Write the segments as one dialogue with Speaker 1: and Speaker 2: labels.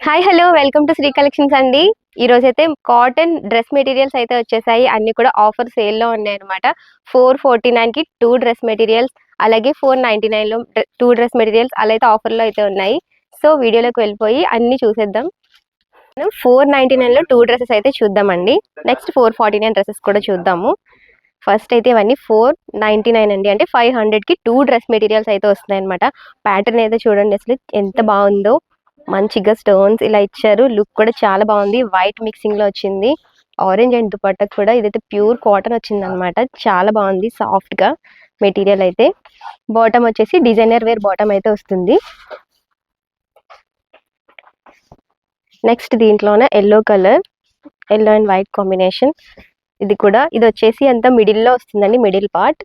Speaker 1: Hi hello welcome to Sri collections అండి. ఈ రోజు అయితే కాటన్ డ్రెస్ మెటీరియల్స్ అయితే వచ్చేసాయి. అన్ని కూడా ఆఫర్ సేల్ లో ఉన్నాయి అనమాట. 449 కి 2 డ్రెస్ మెటీరియల్స్, అలాగే 499 లో 2 డ్రెస్ మెటీరియల్స్ అలా అయితే ఆఫర్ లో అయితే ఉన్నాయి. సో వీడియోలోకి వెళ్ళిపోయి అన్ని చూసేద్దాం. 499 లో 2 డ్రెస్సెస్ అయితే చూద్దామండి. నెక్స్ట్ 449 డ్రెస్సెస్ కూడా చూద్దాము. ఫస్ట్ అయితే ఇవన్నీ 499 అండి, అంటే 500 కి 2 డ్రెస్ మెటీరియల్స్ అయితే వస్తున్నాయి అనమాట. ప్యాటర్న్ అయితే చూడండి అసలు ఎంత బాగుందో. మంచిగా స్టోన్స్ ఇలా ఇచ్చారు. లుక్ కూడా చాలా బాగుంది. వైట్ మిక్సింగ్ లో వచ్చింది. ఆరెంజ్ అండ్ దుపట్టా కూడా ఇదైతే ప్యూర్ కాటన్ వచ్చింది అనమాట. చాలా బాగుంది సాఫ్ట్ గా మెటీరియల్ అయితే. బాటమ్ వచ్చేసి డిజైనర్ వేర్ బాటమ్ అయితే వస్తుంది. నెక్స్ట్ దీంట్లోనే yellow colour, yellow and white combination. ఇది వచ్చేసి అంతా మిడిల్ లో వస్తుందండి. మిడిల్ పార్ట్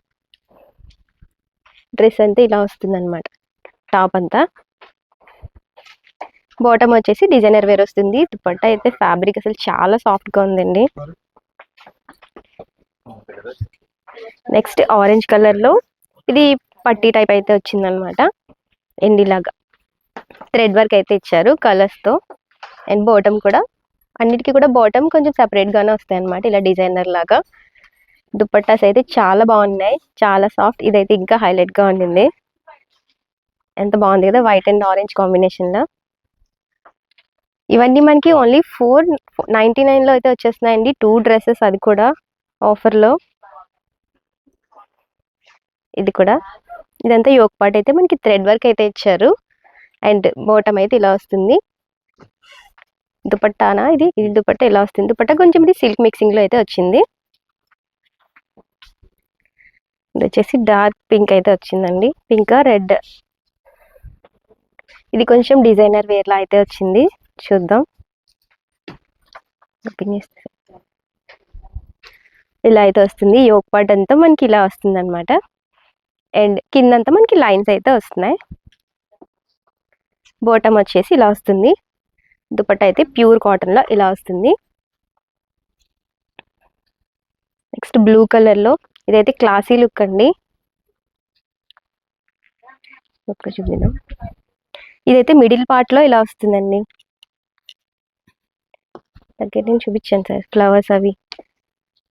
Speaker 1: డ్రెస్ అంతా ఇలా వస్తుంది అనమాట. టాప్ అంతా బాటమ్ వచ్చేసి డిజైనర్ వేర్ వస్తుంది. దుపట్టా అయితే ఫ్యాబ్రిక్ అసలు చాలా సాఫ్ట్ గా ఉందండి. నెక్స్ట్ ఆరెంజ్ కలర్ లో ఇది పట్టీ టైప్ అయితే వచ్చింది అనమాట. ఎండిలాగా థ్రెడ్ వర్క్ అయితే ఇచ్చారు కలర్స్ తో. అండ్ బాటమ్ కూడా అన్నిటికీ కూడా బాటమ్ కొంచెం సెపరేట్ గానే వస్తాయి అనమాట, ఇలా డిజైనర్ లాగా. దుపట్టాస్ అయితే చాలా బాగున్నాయి, చాలా సాఫ్ట్. ఇదైతే ఇంకా హైలైట్ గా ఉండింది. ఎంత బాగుంది కదా, వైట్ అండ్ ఆరెంజ్ కాంబినేషన్ లో. ఇవన్నీ మనకి ఓన్లీ 499 లో అయితే వచ్చేస్తున్నాయండి. 2 డ్రెస్సెస్, అది కూడా ఆఫర్ లో. ఇది కూడా ఇదంతా యోక్ పార్ట్ అయితే మనకి థ్రెడ్ వర్క్ అయితే ఇచ్చారు. అండ్ బాటమ్ అయితే ఇలా వస్తుంది. దుపట్టానా ఇది దుపట్టా ఇలా వస్తుంది. దుపట్టా కొంచెం ఇది సిల్క్ మిక్సింగ్ లో అయితే వచ్చింది. ఇది వచ్చేసి డార్క్ పింక్ అయితే వచ్చిందండి. Pink red. ఇది కొంచెం డిజైనర్ వేర్ లా అయితే వచ్చింది. చూద్దాం. ఇలా అయితే వస్తుంది. యోక్ పార్ట్ అంతా మనకి ఇలా వస్తుంది అనమాట. అండ్ కిందంతా మనకి లైన్స్ అయితే వస్తున్నాయి. బాటమ్ వచ్చేసి ఇలా వస్తుంది. దుపట్టా అయితే ప్యూర్ కాటన్ లో ఇలా వస్తుంది. నెక్స్ట్ బ్లూ కలర్ లో ఇదైతే క్లాసీ లుక్ అండి. చూద్దాం. ఇదైతే మిడిల్ పార్ట్ లో ఇలా వస్తుందండి. దగ్గర నుంచి చూపించాను సార్, ఫ్లవర్స్ అవి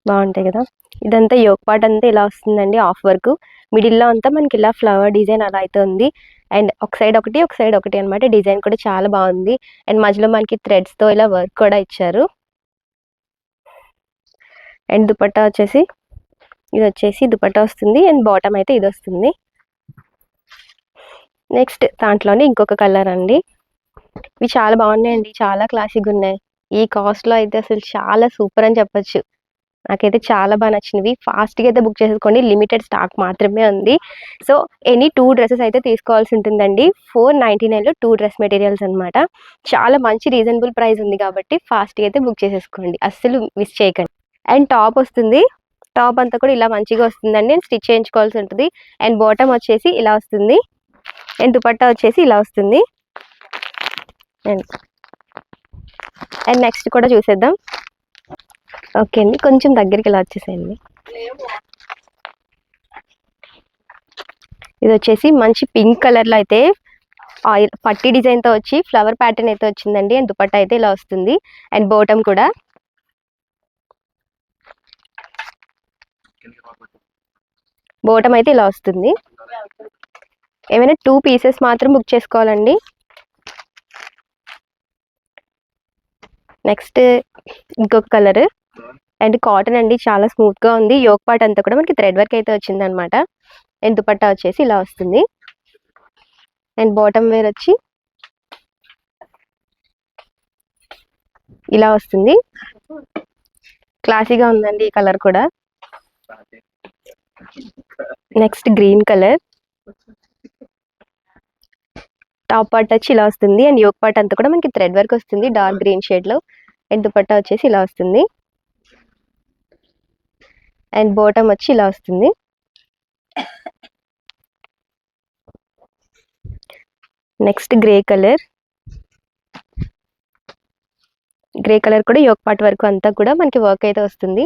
Speaker 1: బాగుంటాయి కదా. ఇదంతా యోక్ పార్ట్ అంతా ఇలా వస్తుందండి. ఆఫ్ వర్క్ మిడిల్ లో అంతా మనకి ఇలా ఫ్లవర్ డిజైన్ అలా అయితే ఉంది. అండ్ ఒక సైడ్ ఒకటి అనమాట. డిజైన్ కూడా చాలా బాగుంది. అండ్ మధ్యలో మనకి థ్రెడ్స్ తో ఇలా వర్క్ కూడా ఇచ్చారు. అండ్ దుపట్టా వచ్చేసి ఇది వచ్చేసి దుపట్టా వస్తుంది. అండ్ బాటమ్ అయితే ఇది వస్తుంది. నెక్స్ట్ దాంట్లోనే ఇంకొక కలర్ అండి. ఇవి చాలా బాగున్నాయండి, చాలా క్లాసిక్ ఉన్నాయి. ఈ కాస్ట్ లో అయితే అసలు చాలా సూపర్ అని చెప్పొచ్చు. నాకైతే చాలా బాగా నచ్చినవి. ఫాస్ట్గా అయితే బుక్ చేసేసుకోండి, లిమిటెడ్ స్టాక్ మాత్రమే ఉంది. సో ఎనీ 2 డ్రెస్సెస్ అయితే తీసుకోవాల్సి ఉంటుందండి. 499 లో 2 డ్రెస్ మెటీరియల్స్ అనమాట. చాలా మంచి రీజనబుల్ ప్రైస్ ఉంది కాబట్టి ఫాస్ట్గా అయితే బుక్ చేసేసుకోండి, అస్సలు మిస్ చేయకండి. అండ్ టాప్ వస్తుంది. టాప్ అంతా కూడా ఇలా మంచిగా వస్తుందండి. అండ్ స్టిచ్ చేయించుకోవాల్సి ఉంటుంది. అండ్ బాటమ్ వచ్చేసి ఇలా వస్తుంది. అండ్ దుపట్టా వచ్చేసి ఇలా వస్తుంది. అండ్ నెక్స్ట్ కూడా చూసేద్దాం. ఓకే అండి, కొంచెం దగ్గరికి ఇలా వచ్చేసేయండి. ఇది వచ్చేసి మంచి పింక్ కలర్ లో అయితే ఆయిల్ పట్టి డిజైన్ తో వచ్చి ఫ్లవర్ ప్యాటర్న్ అయితే వచ్చిందండి. అండ్ దుపట్టా అయితే ఇలా వస్తుంది. అండ్ బాటమ్ కూడా బాటమ్ అయితే ఇలా వస్తుంది. ఏమైనా 2 పీసెస్ మాత్రం బుక్ చేసుకోవాలండి. నెక్స్ట్ ఇంకొక కలర్. అండ్ కాటన్ అండి, చాలా స్మూత్ గా ఉంది. యోక్ పార్ట్ అంతా కూడా మనకి థ్రెడ్ వర్క్ అయితే వచ్చింది అనమాట. అండ్ దుపట్టా వచ్చేసి ఇలా వస్తుంది. అండ్ బాటమ్ వేర్ వచ్చి ఇలా వస్తుంది. క్లాసీగా ఉందండి ఈ కలర్ కూడా. Next green colour. Top part వచ్చి ఇలా వస్తుంది. అండ్ యోక్ పార్ట్ అంతా కూడా మనకి థ్రెడ్ వర్క్ వస్తుంది డార్క్ గ్రీన్ షేడ్ లో. అండ్ దుపట్టా వచ్చేసి ఇలా వస్తుంది. అండ్ బాటమ్ వచ్చి ఇలా వస్తుంది. Next grey colour. Grey colour కూడా యోక్ పార్ట్ వరకు అంతా కూడా మనకి వర్క్ అయితే వస్తుంది.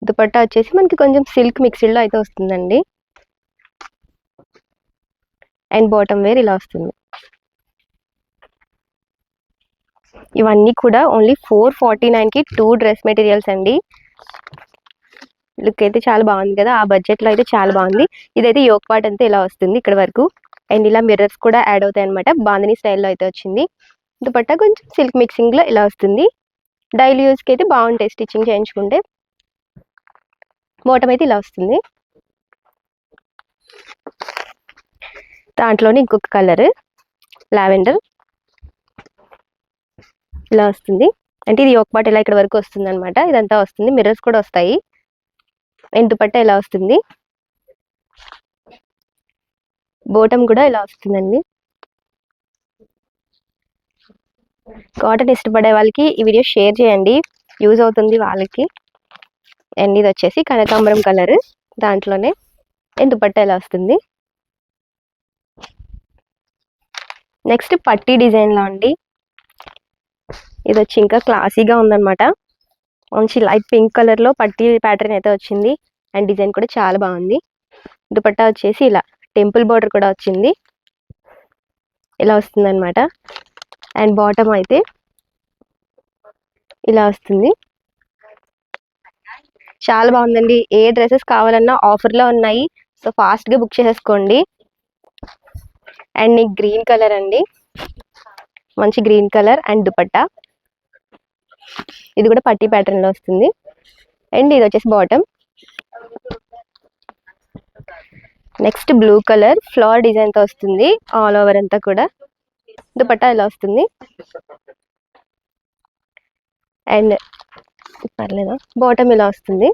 Speaker 1: దుపట్టా వచ్చేసి మనకి కొంచెం సిల్క్ మిక్స్డ్ లో అయితే వస్తుందండి. అండ్ బాటమ్ వేర్ ఇలా వస్తుంది. ఇవన్నీ కూడా ఓన్లీ 449కి 2 డ్రెస్ మెటీరియల్స్ అండి. లుక్ అయితే చాలా బాగుంది కదా, ఆ బడ్జెట్లో అయితే చాలా బాగుంది. ఇదైతే యోక్ పార్ట్ అంతా ఇలా వస్తుంది ఇక్కడ వరకు, అండ్ ఇలా మిర్రర్స్ కూడా యాడ్ అవుతాయి అనమాట. బాందిని స్టైల్లో అయితే వచ్చింది. దుపట్టా కొంచెం సిల్క్ మిక్సింగ్లో ఇలా వస్తుంది. డైలీ యూస్కి అయితే బాగుంటాయి స్టిచ్చింగ్ చేయించుకుంటే. బాటమ్ అయితే ఇలా వస్తుంది. దాంట్లోనే ఇంకొక కలర్ లావెండర్ ఇలా వస్తుంది. అంటే ఇది యోక్ పార్ట్ ఇలా ఇక్కడ వరకు వస్తుంది అనమాట. ఇదంతా వస్తుంది, మిర్రర్స్ కూడా వస్తాయి. అండ్ దుపట్టా ఇలా వస్తుంది. బాటమ్ కూడా ఇలా వస్తుందండి. కాటన్ ఇష్టపడే వాళ్ళకి ఈ వీడియో షేర్ చేయండి, యూజ్ అవుతుంది వాళ్ళకి. అండ్ ఇది వచ్చేసి కనకాంబరం కలర్, దాంట్లోనే అండ్ దుపట్టా ఇలా వస్తుంది. నెక్స్ట్ పట్టీ డిజైన్లో అండి. ఇది వచ్చి ఇంకా క్లాసీగా ఉందన్నమాట. మంచి లైట్ పింక్ కలర్లో పట్టీ ప్యాటర్న్ అయితే వచ్చింది. అండ్ డిజైన్ కూడా చాలా బాగుంది. దుపట్టా వచ్చేసి ఇలా టెంపుల్ బోర్డర్ కూడా వచ్చింది, ఇలా వస్తుంది అనమాట. అండ్ బాటమ్ అయితే ఇలా వస్తుంది. చాలా బాగుందండి. ఏ డ్రెస్సెస్ కావాలన్నా ఆఫర్లో ఉన్నాయి, సో ఫాస్ట్గా బుక్ చేసేసుకోండి. అండ్ గ్రీన్ కలర్ అండి, మంచి గ్రీన్ కలర్ అండ్ దుపట్టా. ఇది కూడా పట్టీ ప్యాటర్న్లో వస్తుంది. అండ్ ఇది వచ్చేసి bottom. Next blue colour flower డిజైన్తో వస్తుంది ఆల్ ఓవర్ అంతా కూడా. దుపట్టా ఇలా వస్తుంది. అండ్ పర్లేదా, బాటమ్ ఇలా వస్తుంది.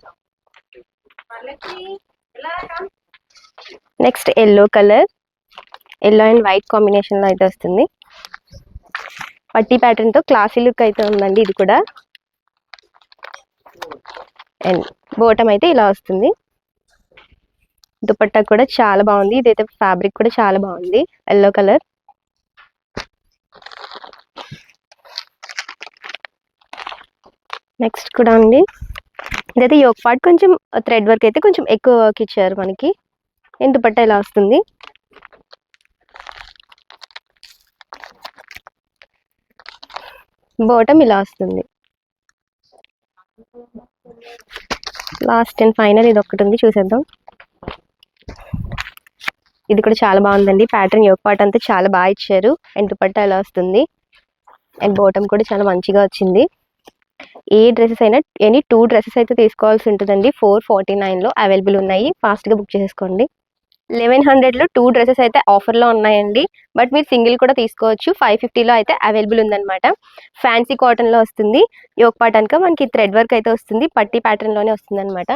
Speaker 1: Next yellow colour, yellow and white కాంబినేషన్లో అయితే వస్తుంది. పట్టీ ప్యాటర్న్తో క్లాసీ లుక్ అయితే ఉందండి ఇది కూడా. అండ్ బాటమ్ అయితే ఇలా వస్తుంది. దుపట్టా కూడా చాలా బాగుంది. ఇదైతే ఫ్యాబ్రిక్ కూడా చాలా బాగుంది, ఎల్లో కలర్. నెక్స్ట్ కూడా అండి, ఇదైతే యోక్ పార్ట్ కొంచెం థ్రెడ్ వర్క్ అయితే కొంచెం ఎక్కువ వర్క్ ఇచ్చారు మనకి. అండ్ దుపట్టా ఇలా వస్తుంది. బాటమ్ ఇలా వస్తుంది. లాస్ట్ అండ్ ఫైనల్ ఇది ఒకటి ఉంది, చూసేద్దాం. ఇది కూడా చాలా బాగుందండి. ప్యాటర్న్ యోక్ పార్ట్ అంతా చాలా బాగా ఇచ్చారు. అండ్ దుపట్టా ఇలా వస్తుంది. అండ్ బాటమ్ కూడా చాలా మంచిగా వచ్చింది. ఏ డ్రెస్సెస్ అయినా ఎనీ 2 డ్రెస్సెస్ అయితే తీసుకోవాల్సి ఉంటుందండి. 449లో అవైలబుల్ ఉన్నాయి, ఫాస్ట్గా బుక్ చేసేసుకోండి. 1100లో 2 డ్రెస్సెస్ అయితే ఆఫర్లో ఉన్నాయండి. బట్ మీరు సింగిల్ కూడా తీసుకోవచ్చు. 550లో అయితే అవైలబుల్ ఉందన్నమాట. ఫ్యాన్సీ కాటన్లో వస్తుంది. యోక్ పార్ట్ కనుక మనకి థ్రెడ్ వర్క్ అయితే వస్తుంది, పట్టీ ప్యాటర్న్లోనే వస్తుంది అనమాట.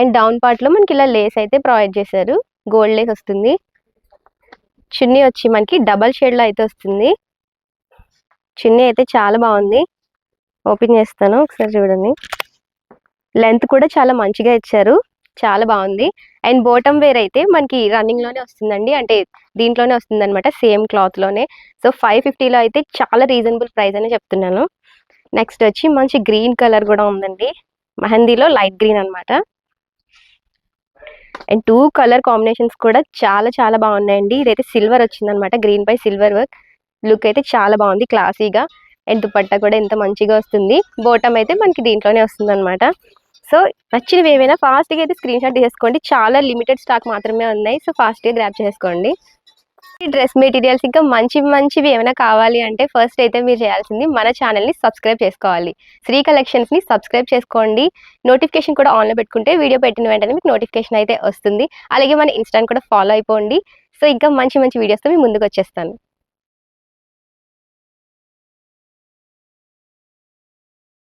Speaker 1: అండ్ డౌన్ పార్ట్లో మనకి ఇలా లేస్ అయితే ప్రొవైడ్ చేశారు, గోల్డ్ లేస్ వస్తుంది. చున్నీ వచ్చి మనకి డబల్ షేడ్లో అయితే వస్తుంది. చున్నీ అయితే చాలా బాగుంది. ఓపెన్ చేస్తాను, ఒకసారి చూడండి. లెంత్ కూడా చాలా మంచిగా ఇచ్చారు, చాలా బాగుంది. అండ్ బాటమ్ వేర్ అయితే మనకి రన్నింగ్లోనే వస్తుందండి, అంటే దీంట్లోనే వస్తుంది అనమాట, సేమ్ క్లాత్లోనే. సో 550లో అయితే చాలా రీజనబుల్ ప్రైస్ అని చెప్తున్నాను. నెక్స్ట్ వచ్చి మంచి గ్రీన్ కలర్ కూడా ఉందండి, మెహందీలో లైట్ గ్రీన్ అనమాట. అండ్ 2 కలర్ కాంబినేషన్స్ కూడా చాలా చాలా బాగున్నాయండి. ఇదైతే సిల్వర్ వచ్చిందనమాట, గ్రీన్ పై సిల్వర్ వర్క్. లుక్ అయితే చాలా బాగుంది, క్లాసీగా. అండ్ దుపట్టా కూడా ఎంత మంచిగా వస్తుంది. బాటమ్ అయితే మనకి దీంట్లోనే వస్తుంది అనమాట. సో నచ్చినవి ఏవైనా ఫాస్ట్గా అయితే స్క్రీన్ షాట్ తీసుకోండి. చాలా లిమిటెడ్ స్టాక్ మాత్రమే ఉన్నాయి, సో ఫాస్ట్గా గ్రాప్ చేసుకోండి. ఈ డ్రెస్ మెటీరియల్స్ ఇంకా మంచివి ఏమైనా కావాలి అంటే ఫస్ట్ అయితే మీరు చేయాల్సింది మన ఛానల్ని సబ్స్క్రైబ్ చేసుకోవాలి. శ్రీ కలెక్షన్స్ని సబ్స్క్రైబ్ చేసుకోండి. నోటిఫికేషన్ కూడా ఆన్లో పెట్టుకుంటే వీడియో పెట్టిన వెంటనే మీకు నోటిఫికేషన్ అయితే వస్తుంది. అలాగే మన ఇన్స్టాని కూడా ఫాలో అయిపోండి. సో ఇంకా మంచి వీడియోస్తో మీ ముందుకు వచ్చేస్తాను.